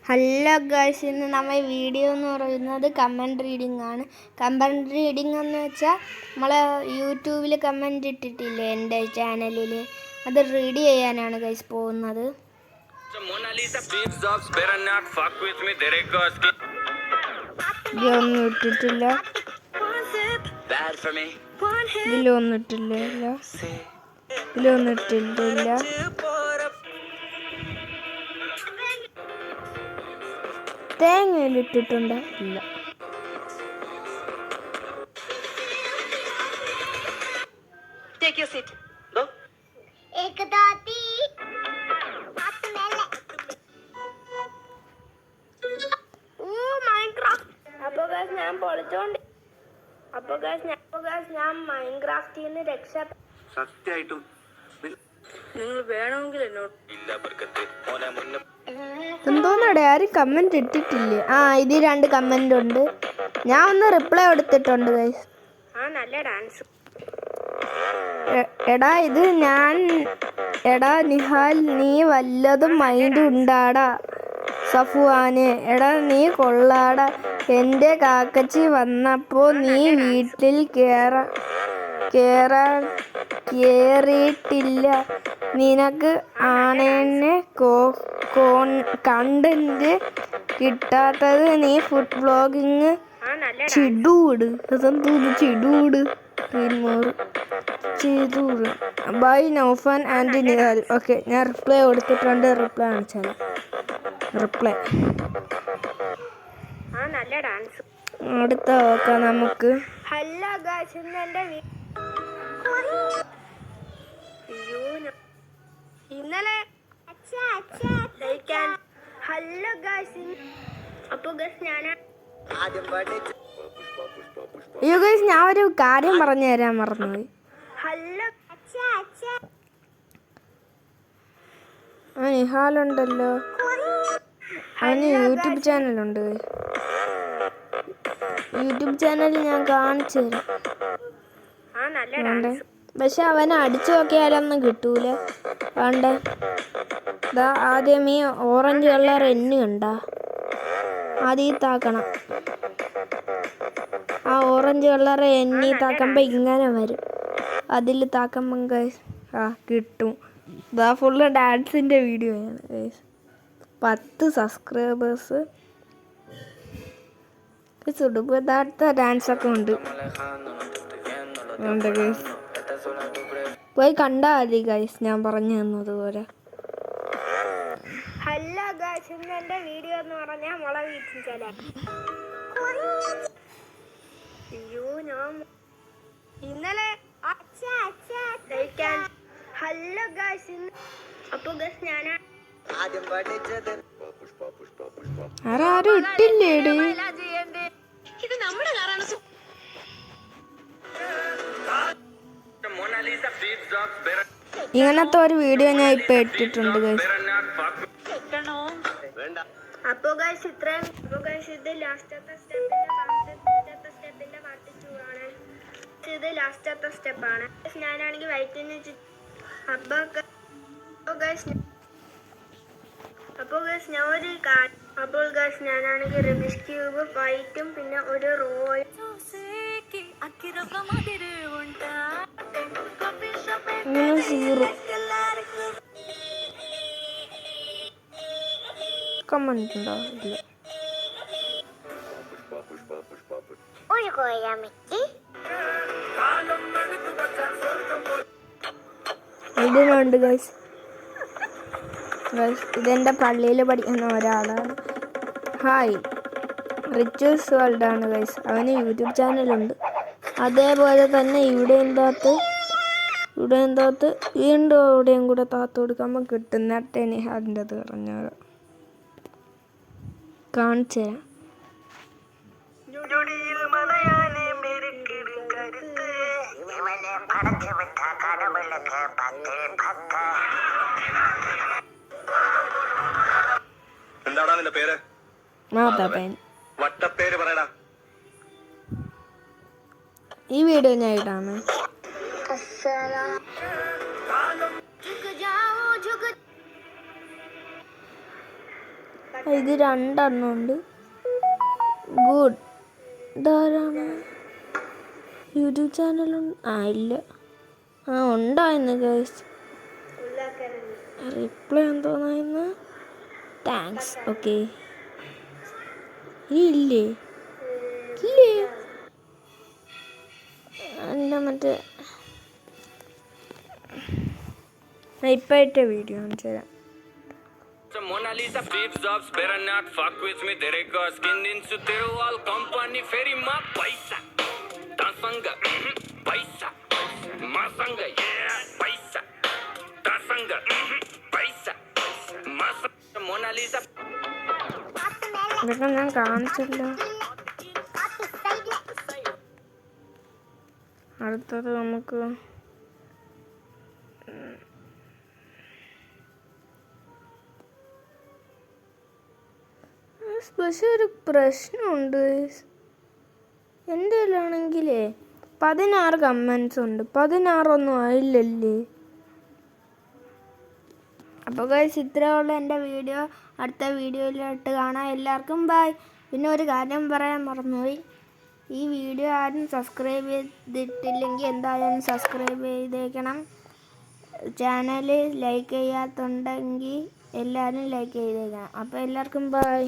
Hello guys, ഇന്ന് നമ്മൾ video എന്ന് പറയുന്നത് കമൻറ്റ് റീഡിംഗ് ആണ്. കമൻറ്റ് റീഡിംഗ് എന്ന് വെച്ചാൽ നമ്മൾ യൂട്യൂബിൽ കമൻറ്റ് ഇട്ടിട്ടില്ലേ എൻ്റെ ചാനലിൽ, അത് റീഡ് ചെയ്യാനാണ് ഗൈസ് പോകുന്നത്. ഇതൊന്നും ഇട്ടിട്ടില്ല, ഇതിലൊന്നും ഇട്ടില്ല, ഇതിലൊന്നും ഇട്ടിട്ടില്ല. തേങ്ങയിൽ ഇട്ടിട്ടുണ്ട്? ഇല്ല. ഞാൻ മൈൻക്രാഫ്റ്റിൽ നിന്ന് സത്യമായിട്ടും നിങ്ങൾ വേണമെങ്കിൽ എന്നോട് എന്തോന്നടെ ആരും കമന്റ് ഇട്ടിട്ടില്ലേ? ഇത് 2 കമന്റ് ഉണ്ട്. ഞാൻ ഒന്ന് റിപ്ലൈ കൊടുത്തിട്ടുണ്ട് ഗൈസ്. നല്ല ഡാൻസ്. എടാ ഇത് ഞാൻ, എടാ നിഹാൽ നീ വല്ലതും മൈൻഡ് ഉണ്ടാടാ. സഫുവാന് എടാ നീ കൊള്ളാടാ. എൻ്റെ കാക്കച്ചി വന്നപ്പോ നീ വീട്ടിൽ കേറിയിട്ടില്ല. നിനക്ക് ആണെന്നെ കണ്ടന്റ് കിട്ടാത്തത്. നീ ഫുഡ് വ്ളോഗിങ് ചിടൂട്. അതെന്തോന്ന് ചിടൂട്? ചിടൂട്. By Naufan and Nihal. Okay, ഞാൻ റിപ്ലൈ കൊടുത്തിട്ടുണ്ട്. റിപ്ലൈ കാണിച്ചാൽ റിപ്ലൈ. നല്ല ഡാൻസ്. അടുത്ത നോക്കാം നമുക്ക്. ഹലോ ഗായ്സ്, ഇന്ന് എൻ്റെ ഇന്നലെ ഹലോ ഗായ്സ്. അപ്പോൾ ഗായ്സ് ഞാൻ ഒരു കാര്യം പറഞ്ഞു തരാൻ മറന്നുപോയി. ഹലോ നിഹാലുണ്ടല്ലോ, അവന് യൂട്യൂബ് ചാനലുണ്ട്. യൂട്യൂബ് ചാനൽ ഞാൻ കാണിച്ചു തരാം. പക്ഷെ അവനെ അടിച്ചു നോക്കിയാലൊന്നും കിട്ടൂല. വേണ്ടേ, ആദ്യം ഈ ഓറഞ്ച് കളർ എന്നു കണ്ട ആദ്യം താക്കണം. ആ ഓറഞ്ച് കളർ എണ്ണി താക്കുമ്പോൾ ഇങ്ങനെ വരും. അതിൽ താക്കുമ്പോൾ കിട്ടും. ഫുള്ള് ഡാൻസിൻ്റെ വീഡിയോ ആണ്. 10 സബ്സ്ക്രൈബേഴ്സ്. സുടുപതാത്ത ഡാൻസൊക്കെ ഉണ്ട്. പോയി കണ്ടാ മതി ഗൈസ്, ഞാൻ പറഞ്ഞു തന്നതുപോലെ. ഹലോ ഗൈസ്, ഇന്ന് എൻ്റെ വീഡിയോ എന്ന് പറഞ്ഞാൽ മുളക് വീട്ടിച്ചാല. ഇന്നലെ ഹലോ ഗൈസ്. അപ്പൊ ഗൈസ് ഞാൻ ആരും ഇട്ടില്ലേ? ഇത് നമ്മുടെ കാറാണ്. ഇങ്ങനത്തെ ഒരു വീഡിയോ ഞാൻ ഇപ്പൊ ഇട്ടിട്ടുണ്ട് ഗൈസ്. അപ്പോ ഗൈസ് ഇത്രയും. അപ്പോ ഗൈസ് ഇത് ലാസ്റ്റത്തെ സ്റ്റെപ്പിന്റെ പാർട്ട് 2 ആണ്. ഇത് ലാസ്റ്റത്തെ സ്റ്റെപ്പാണ്. ഞാനാണെങ്കിൽ വൈറ്റിന് അപ്പോൾ ഗൈസ് ഞാനാണെങ്കിൽ റിമിഷ് ക്യൂബ് വൈറ്റും പിന്നെ ഒരു റോയൽ കമന്റ് ഉണ്ടോ? ഇല്ല. ഇതിനുണ്ട് ഗൈസ്. ഇതെൻ്റെ പള്ളിയിൽ പഠിക്കുന്ന ഒരാളാണ്. ഹായ്, റിച്ചൂസ് വേൾഡ് ആണ് ഗൈസ്. അവന് യൂട്യൂബ് ചാനലുണ്ട്. അതേപോലെ തന്നെ ഇവിടെ എന്താത്ത് വീണ്ടും എവിടെയും കൂടെ താത്ത് കൊടുക്കുമ്പോൾ കിട്ടുന്ന ടെനിഹാലിൻ്റെ അത് പറഞ്ഞത് കാണിച്ചു തരാം. എന്താടാ നിന്റെ പേര്? വട്ടപ്പേര് പറയടാ. ഈ വീഡിയോ ഞാൻ ഇടാമേ. ഇത് 2 എണ്ണം ഉണ്ട്. ഗുഡ്. ഇതാരാണ്? യൂട്യൂബ് ചാനലുണ്ട്? ഇല്ല. ഉണ്ടായിരുന്നു ഗൈസ്. റിപ്ലൈ എന്തോന്നായിരുന്നു? താങ്ക്സ്. ഓക്കെ. ഇല്ലേ ഇല്ലേ അല്ല മറ്റേ ഇപ്പം ഇട്ട വീഡിയോ കാണിച്ചു തരാം. Mona Lisa, Steve Jobs, better not fuck with me. Dereka skin into their wall company. Ferry ma paisa, dansanga, paisa, masanga, yeah, paisa, dansanga, paisa, masanga. Mona Lisa. ഇതൊക്കെ ഞാൻ കാണിച്ചല്ലോ. അടുത്തത് നമുക്ക് പക്ഷെ ഒരു പ്രശ്നമുണ്ട്. എൻ്റെ കയ്യിലാണെങ്കിലേ 16 കമൻസ് ഉണ്ട്, 16 ആയില്ലല്ലേ. അപ്പോൾ ഗൈസ് ഇത്രയുള്ള എൻ്റെ വീഡിയോ. അടുത്ത വീഡിയോയിലോട്ട് കാണാം. എല്ലാവർക്കും ബൈ. പിന്നെ ഒരു കാര്യം പറയാൻ മറന്നുപോയി. ഈ വീഡിയോ ആരും സബ്സ്ക്രൈബ് ചെയ്തിട്ടില്ലെങ്കിൽ എന്തായാലും സബ്സ്ക്രൈബ് ചെയ്തേക്കണം. ചാനൽ ലൈക്ക് ചെയ്യാത്തുണ്ടെങ്കിൽ എല്ലാവരും ലൈക്ക് ചെയ്തേക്കണം. അപ്പോൾ എല്ലാവർക്കും ബൈ.